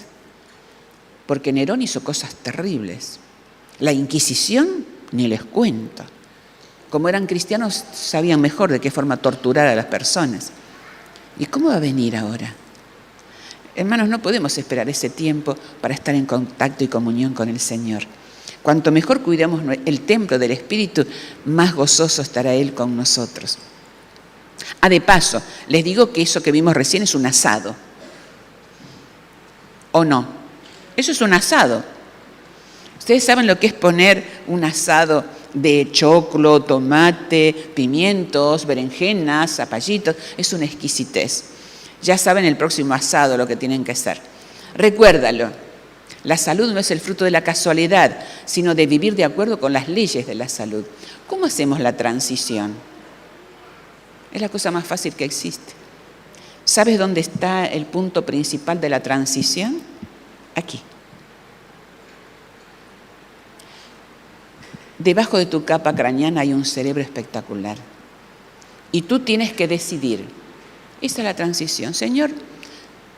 porque Nerón hizo cosas terribles. La Inquisición, ni les cuento. Como eran cristianos, sabían mejor de qué forma torturar a las personas. ¿Y cómo va a venir ahora? Hermanos, no podemos esperar ese tiempo para estar en contacto y comunión con el Señor. Cuanto mejor cuidamos el templo del Espíritu, más gozoso estará Él con nosotros. De paso, les digo que eso que vimos recién es un asado. ¿O no? Eso es un asado. Ustedes saben lo que es poner un asado de choclo, tomate, pimientos, berenjenas, zapallitos. Es una exquisitez. Ya saben el próximo asado lo que tienen que hacer. Recuérdalo. La salud no es el fruto de la casualidad, sino de vivir de acuerdo con las leyes de la salud. ¿Cómo hacemos la transición? Es la cosa más fácil que existe. ¿Sabes dónde está el punto principal de la transición? Aquí. Debajo de tu capa craneana hay un cerebro espectacular. Y tú tienes que decidir. Esa es la transición. Señor,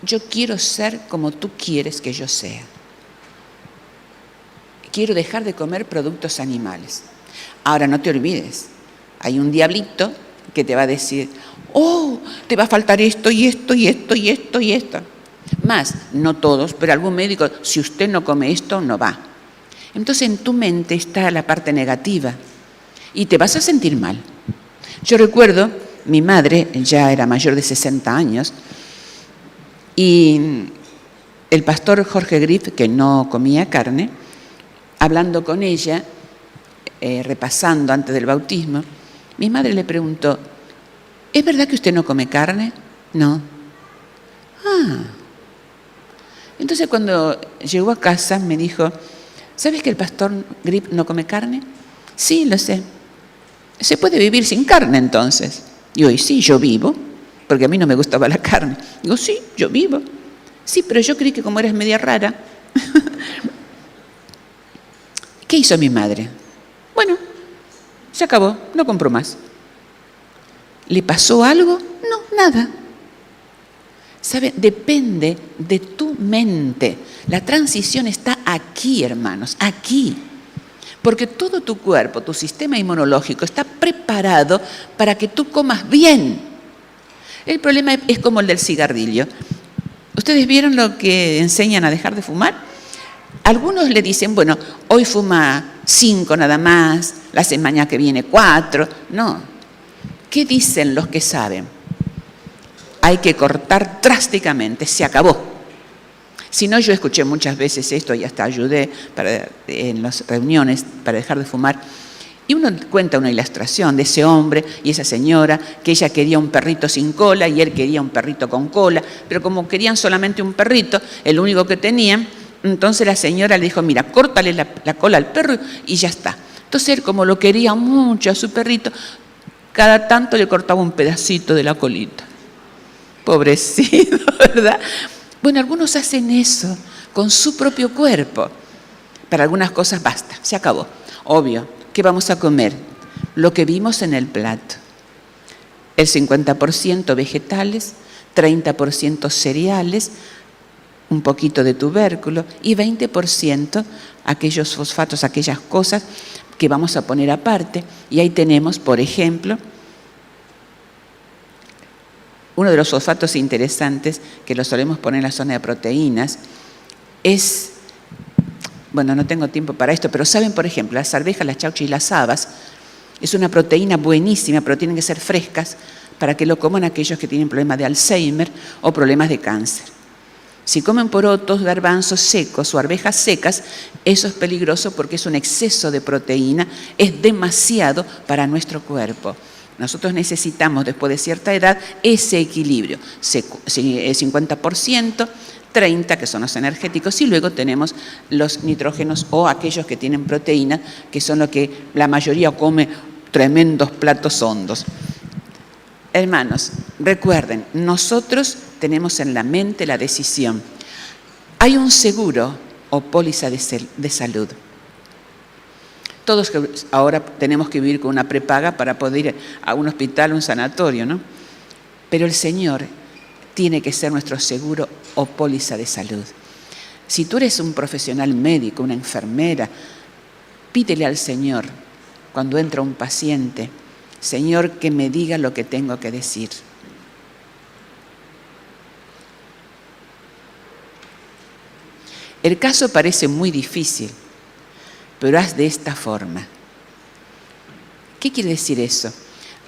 yo quiero ser como tú quieres que yo sea. Quiero dejar de comer productos animales. Ahora, no te olvides, hay un diablito que te va a decir, te va a faltar esto y esto y esto y esto y esto. Más, no todos, pero algún médico, si usted no come esto, no va. Entonces en tu mente está la parte negativa y te vas a sentir mal. Yo recuerdo, mi madre ya era mayor de 60 años y el pastor Jorge Griff, que no comía carne, hablando con ella, repasando antes del bautismo, mi madre le preguntó, ¿es verdad que usted no come carne? No. Entonces cuando llegó a casa me dijo, ¿sabes que el pastor Grip no come carne? Sí, lo sé. ¿Se puede vivir sin carne entonces? Y hoy sí, yo vivo, porque a mí no me gustaba la carne. Digo, sí, yo vivo. Sí, pero yo creí que como eres media rara. ¿Qué hizo mi madre? Bueno, se acabó, no compró más. ¿Le pasó algo? No, nada. ¿Sabe? Depende de tu mente. La transición está aquí, hermanos, aquí. Porque todo tu cuerpo, tu sistema inmunológico está preparado para que tú comas bien. El problema es como el del cigarrillo. ¿Ustedes vieron lo que enseñan a dejar de fumar? Algunos le dicen, bueno, hoy fuma 5 nada más, la semana que viene 4. No. ¿Qué dicen los que saben? Hay que cortar drásticamente, se acabó. Si no, yo escuché muchas veces esto y hasta ayudé en las reuniones para dejar de fumar. Y uno cuenta una ilustración de ese hombre y esa señora, que ella quería un perrito sin cola y él quería un perrito con cola, pero como querían solamente un perrito, el único que tenían, entonces la señora le dijo, mira, córtale la cola al perro y ya está. Entonces él, como lo quería mucho a su perrito, cada tanto le cortaba un pedacito de la colita. Pobrecito, ¿verdad? Bueno, algunos hacen eso con su propio cuerpo. Para algunas cosas basta, se acabó. Obvio, ¿qué vamos a comer? Lo que vimos en el plato. El 50% vegetales, 30% cereales, un poquito de tubérculo y 20% aquellos fosfatos, aquellas cosas que vamos a poner aparte. Y ahí tenemos, por ejemplo, uno de los fosfatos interesantes que lo solemos poner en la zona de proteínas es, bueno, no tengo tiempo para esto, pero saben, por ejemplo, las arvejas, las chauchas y las habas, es una proteína buenísima, pero tienen que ser frescas para que lo coman aquellos que tienen problemas de Alzheimer o problemas de cáncer. Si comen porotos, garbanzos secos o arvejas secas, eso es peligroso porque es un exceso de proteína, es demasiado para nuestro cuerpo. Nosotros necesitamos, después de cierta edad, ese equilibrio, 50%, 30%, que son los energéticos, y luego tenemos los nitrógenos o aquellos que tienen proteína, que son lo que la mayoría come tremendos platos hondos. Hermanos, recuerden, nosotros tenemos en la mente la decisión. Hay un seguro o póliza de salud. Todos ahora tenemos que vivir con una prepaga para poder ir a un hospital o un sanatorio, ¿no? Pero el Señor tiene que ser nuestro seguro o póliza de salud. Si tú eres un profesional médico, una enfermera, pídele al Señor cuando entra un paciente, Señor, que me diga lo que tengo que decir. El caso parece muy difícil, pero haz de esta forma. ¿Qué quiere decir eso?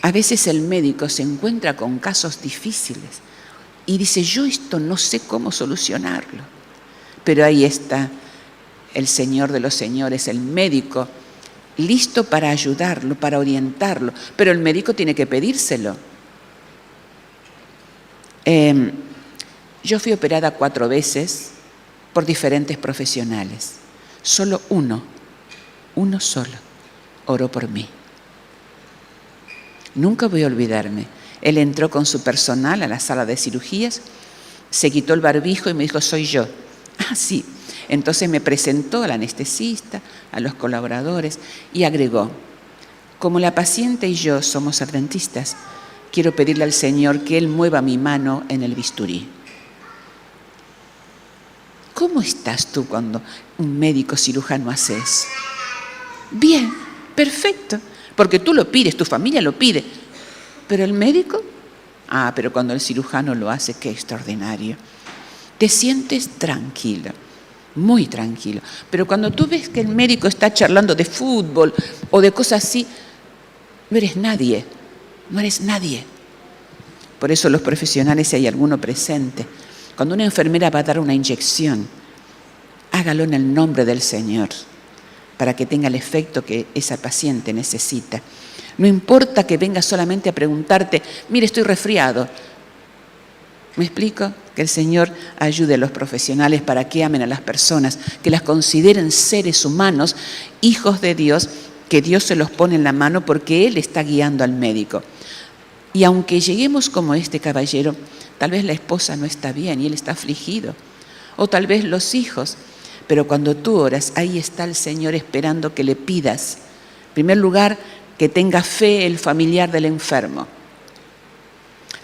A veces el médico se encuentra con casos difíciles y dice, yo esto no sé cómo solucionarlo. Pero ahí está el Señor de los señores, el médico, listo para ayudarlo, para orientarlo. Pero el médico tiene que pedírselo. Yo fui operada 4 veces por diferentes profesionales. Solo uno solo, oró por mí. Nunca voy a olvidarme. Él entró con su personal a la sala de cirugías, se quitó el barbijo y me dijo, soy yo. Ah, sí. Entonces me presentó al anestesista, a los colaboradores y agregó, como la paciente y yo somos adventistas, quiero pedirle al Señor que Él mueva mi mano en el bisturí. ¿Cómo estás tú cuando un médico cirujano hace eso? Bien, perfecto, porque tú lo pides, tu familia lo pide. ¿Pero el médico? Pero cuando el cirujano lo hace, qué extraordinario. Te sientes tranquilo, muy tranquilo. Pero cuando tú ves que el médico está charlando de fútbol o de cosas así, no eres nadie, no eres nadie. Por eso los profesionales, si hay alguno presente, cuando una enfermera va a dar una inyección, hágalo en el nombre del Señor, para que tenga el efecto que esa paciente necesita. No importa que venga solamente a preguntarte, mire, estoy resfriado. ¿Me explico? Que el Señor ayude a los profesionales para que amen a las personas, que las consideren seres humanos, hijos de Dios, que Dios se los pone en la mano porque Él está guiando al médico. Y aunque lleguemos como este caballero, tal vez la esposa no está bien y él está afligido, o tal vez los hijos, pero cuando tú oras, ahí está el Señor esperando que le pidas. En primer lugar, que tenga fe el familiar del enfermo.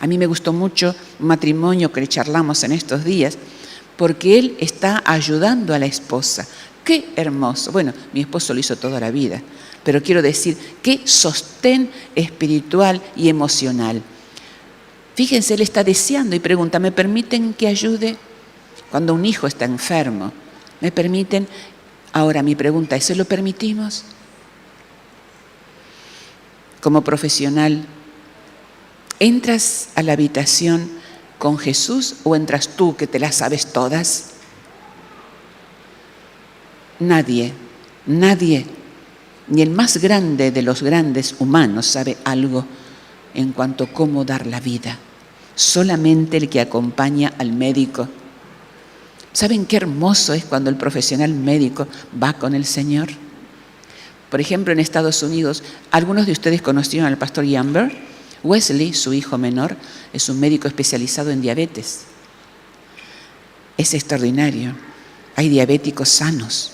A mí me gustó mucho un matrimonio que le charlamos en estos días, porque él está ayudando a la esposa. ¡Qué hermoso! Bueno, mi esposo lo hizo toda la vida, pero quiero decir, qué sostén espiritual y emocional. Fíjense, él está deseando y pregunta, ¿me permiten que ayude? Cuando un hijo está enfermo, ¿me permiten? Ahora mi pregunta es, ¿se lo permitimos? Como profesional, ¿entras a la habitación con Jesús o entras tú que te las sabes todas? Nadie, ni el más grande de los grandes humanos sabe algo en cuanto a cómo dar la vida. Solamente el que acompaña al médico. ¿Saben qué hermoso es cuando el profesional médico va con el Señor? Por ejemplo, en Estados Unidos, algunos de ustedes conocieron al pastor Yamber. Wesley, su hijo menor, es un médico especializado en diabetes. Es extraordinario. Hay diabéticos sanos,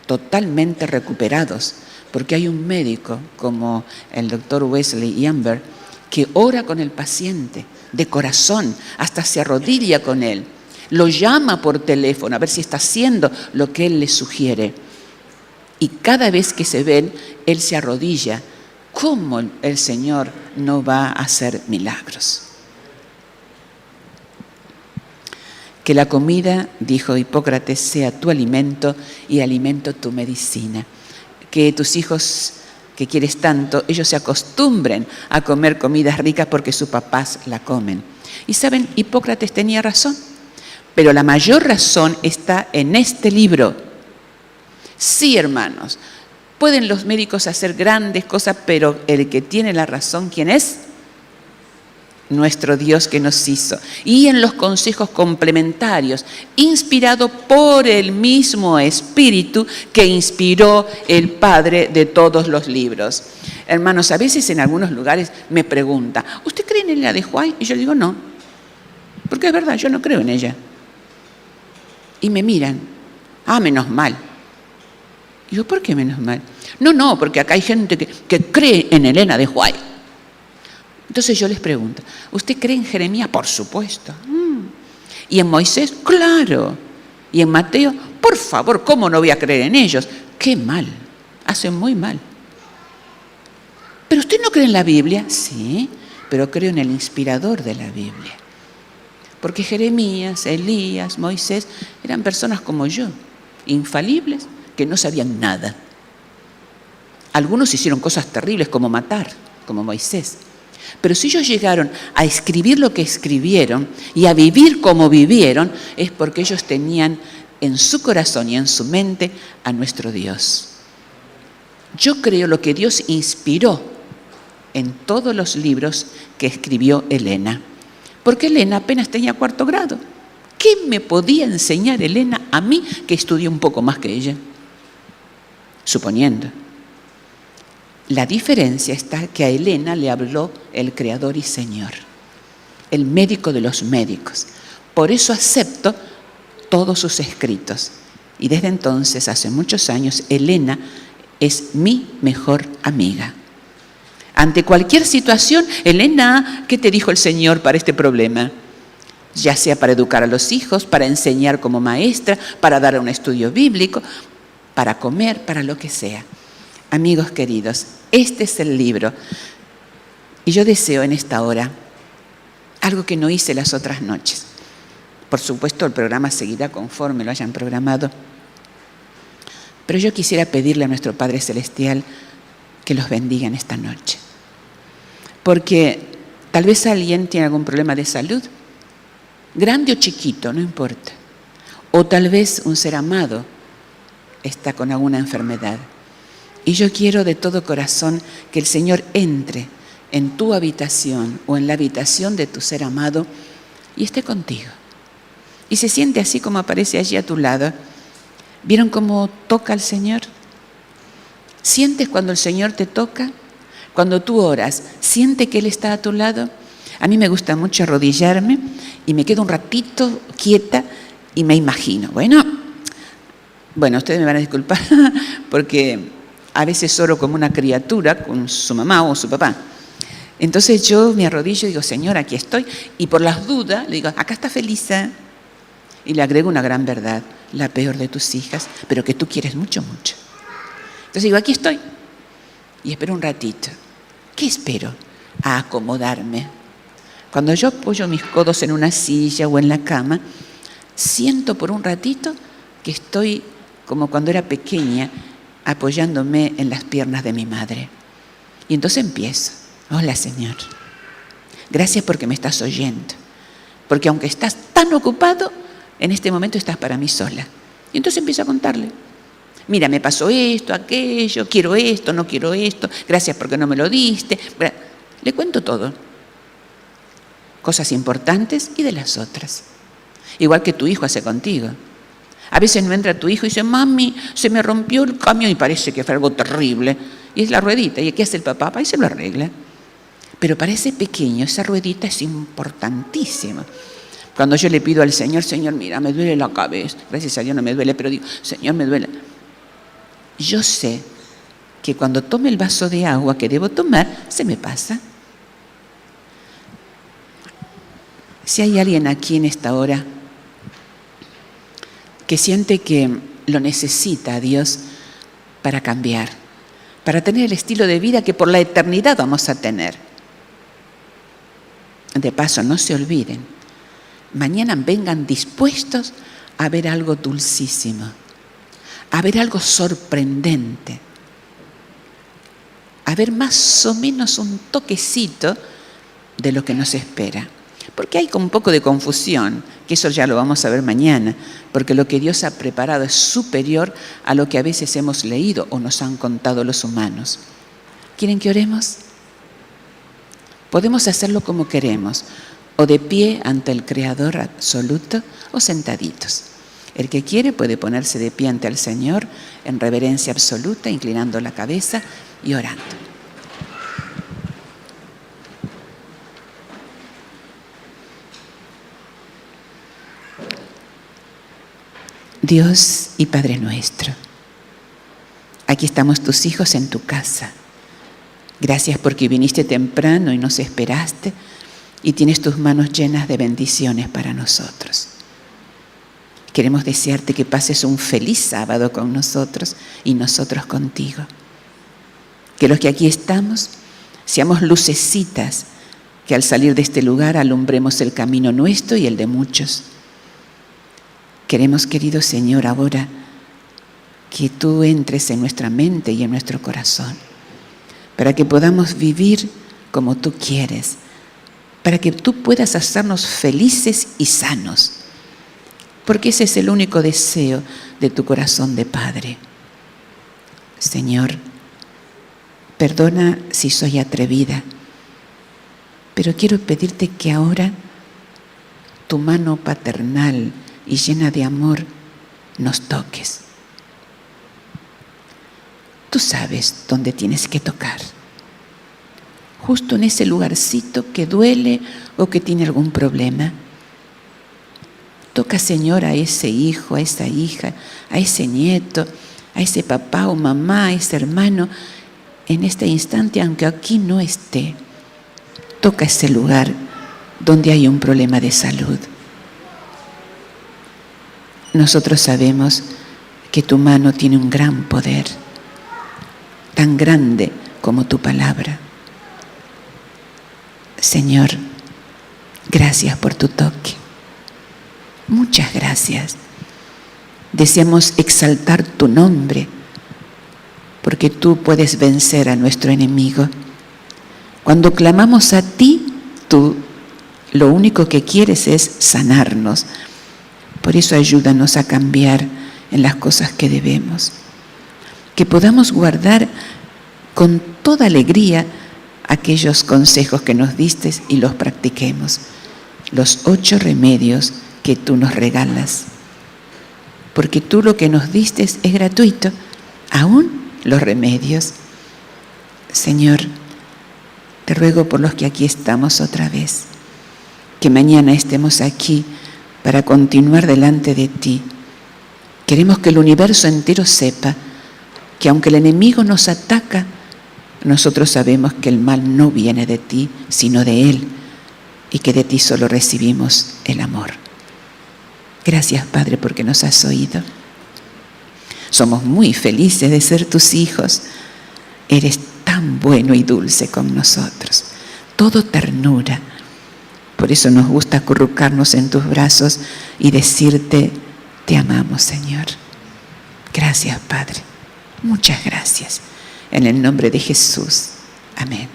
totalmente recuperados, porque hay un médico como el doctor Wesley Yamber que ora con el paciente de corazón, hasta se arrodilla con él, lo llama por teléfono a ver si está haciendo lo que él le sugiere. Y cada vez que se ven, él se arrodilla. ¿Cómo el Señor no va a hacer milagros? Que la comida, dijo Hipócrates, sea tu alimento y alimento tu medicina. Que tus hijos que quieres tanto, ellos se acostumbren a comer comidas ricas porque sus papás la comen. Y saben, Hipócrates tenía razón, pero la mayor razón está en este libro. Sí, hermanos, pueden los médicos hacer grandes cosas, pero el que tiene la razón, ¿quién es? Nuestro Dios que nos hizo. Y en los consejos complementarios, inspirado por el mismo Espíritu que inspiró el Padre de todos los libros. Hermanos, a veces en algunos lugares me preguntan, ¿usted cree en la de White? Y yo digo, no, porque es verdad, yo no creo en ella. Y me miran, menos mal. Digo, ¿por qué menos mal? No, porque acá hay gente que cree en Elena de White. Entonces yo les pregunto, ¿usted cree en Jeremías? Por supuesto. ¿Y en Moisés? Claro. ¿Y en Mateo? Por favor, ¿cómo no voy a creer en ellos? ¡Qué mal! Hacen muy mal. ¿Pero usted no cree en la Biblia? Sí, pero creo en el inspirador de la Biblia. Porque Jeremías, Elías, Moisés eran personas como yo, infalibles, que no sabían nada. Algunos hicieron cosas terribles como matar, como Moisés. Pero si ellos llegaron a escribir lo que escribieron y a vivir como vivieron, es porque ellos tenían en su corazón y en su mente a nuestro Dios. Yo creo lo que Dios inspiró en todos los libros que escribió Elena. Porque Elena apenas tenía 4º grado. ¿Qué me podía enseñar Elena a mí que estudié un poco más que ella? Suponiendo. La diferencia está que a Elena le habló el Creador y Señor, el médico de los médicos. Por eso acepto todos sus escritos. Y desde entonces, hace muchos años, Elena es mi mejor amiga. Ante cualquier situación, Elena, ¿qué te dijo el Señor para este problema? Ya sea para educar a los hijos, para enseñar como maestra, para dar un estudio bíblico, para comer, para lo que sea. Amigos queridos, este es el libro. Y yo deseo en esta hora algo que no hice las otras noches. Por supuesto, el programa seguirá conforme lo hayan programado. Pero yo quisiera pedirle a nuestro Padre Celestial que los bendiga en esta noche. Porque tal vez alguien tiene algún problema de salud, grande o chiquito, no importa. O tal vez un ser amado está con alguna enfermedad. Y yo quiero de todo corazón que el Señor entre en tu habitación o en la habitación de tu ser amado y esté contigo. Y se siente así como aparece allí a tu lado. ¿Vieron cómo toca al Señor? ¿Sientes cuando el Señor te toca? Cuando tú oras, ¿siente que Él está a tu lado? A mí me gusta mucho arrodillarme y me quedo un ratito quieta y me imagino. Bueno, ustedes me van a disculpar porque a veces oro como una criatura con su mamá o su papá. Entonces yo me arrodillo y digo, Señor, aquí estoy. Y por las dudas le digo, acá está Felisa. Y le agrego una gran verdad, la peor de tus hijas, pero que tú quieres mucho, mucho. Entonces digo, aquí estoy. Y espero un ratito. ¿Qué espero? A acomodarme. Cuando yo apoyo mis codos en una silla o en la cama, siento por un ratito que estoy como cuando era pequeña, apoyándome en las piernas de mi madre. Y entonces empiezo. Hola, Señor. Gracias porque me estás oyendo. Porque aunque estás tan ocupado, en este momento estás para mí sola. Y entonces empiezo a contarle. Mira, me pasó esto, aquello, quiero esto, no quiero esto, gracias porque no me lo diste. Le cuento todo. Cosas importantes y de las otras. Igual que tu hijo hace contigo. A veces no entra tu hijo y dice, mami, se me rompió el camión y parece que fue algo terrible. Y es la ruedita. ¿Y qué hace el papá? Ahí se lo arregla. Pero para ese pequeño, esa ruedita es importantísima. Cuando yo le pido al Señor, Señor, mira, me duele la cabeza. Gracias a Dios no me duele, pero digo, Señor, me duele. Yo sé que cuando tome el vaso de agua que debo tomar, se me pasa. Si hay alguien aquí en esta hora que siente que lo necesita a Dios para cambiar, para tener el estilo de vida que por la eternidad vamos a tener. De paso, no se olviden, mañana vengan dispuestos a ver algo dulcísimo, a ver algo sorprendente, a ver más o menos un toquecito de lo que nos espera. Porque hay un poco de confusión, que eso ya lo vamos a ver mañana, porque lo que Dios ha preparado es superior a lo que a veces hemos leído o nos han contado los humanos. ¿Quieren que oremos? Podemos hacerlo como queremos, o de pie ante el Creador absoluto, o sentaditos. El que quiere puede ponerse de pie ante el Señor en reverencia absoluta, inclinando la cabeza y orando. Dios y Padre nuestro, aquí estamos tus hijos en tu casa. Gracias porque viniste temprano y nos esperaste y tienes tus manos llenas de bendiciones para nosotros. Queremos desearte que pases un feliz sábado con nosotros y nosotros contigo. Que los que aquí estamos seamos lucecitas que al salir de este lugar alumbremos el camino nuestro y el de muchos. Queremos, querido Señor, ahora que tú entres en nuestra mente y en nuestro corazón, para que podamos vivir como tú quieres, para que tú puedas hacernos felices y sanos, porque ese es el único deseo de tu corazón de Padre. Señor, perdona si soy atrevida, pero quiero pedirte que ahora tu mano paternal y llena de amor nos toques. Tú sabes dónde tienes que tocar, justo en ese lugarcito que duele o que tiene algún problema. Toca, Señor, a ese hijo, a esa hija, a ese nieto, a ese papá o mamá, a ese hermano, en este instante, aunque aquí no esté. Toca ese lugar donde hay un problema de salud. Nosotros sabemos que tu mano tiene un gran poder, tan grande como tu palabra. Señor, gracias por tu toque. Muchas gracias. Deseamos exaltar tu nombre, porque tú puedes vencer a nuestro enemigo. Cuando clamamos a ti, tú lo único que quieres es sanarnos. Por eso ayúdanos a cambiar en las cosas que debemos. Que podamos guardar con toda alegría aquellos consejos que nos diste y los practiquemos. Los 8 remedios que tú nos regalas. Porque tú lo que nos diste es gratuito, aún los remedios. Señor, te ruego por los que aquí estamos otra vez, que mañana estemos aquí para continuar delante de ti. Queremos que el universo entero sepa que aunque el enemigo nos ataca, nosotros sabemos que el mal no viene de ti, sino de él, y que de ti solo recibimos el amor. Gracias, Padre, porque nos has oído. Somos muy felices de ser tus hijos. Eres tan bueno y dulce con nosotros. Todo ternura. Por eso nos gusta acurrucarnos en tus brazos y decirte, te amamos, Señor. Gracias, Padre. Muchas gracias. En el nombre de Jesús. Amén.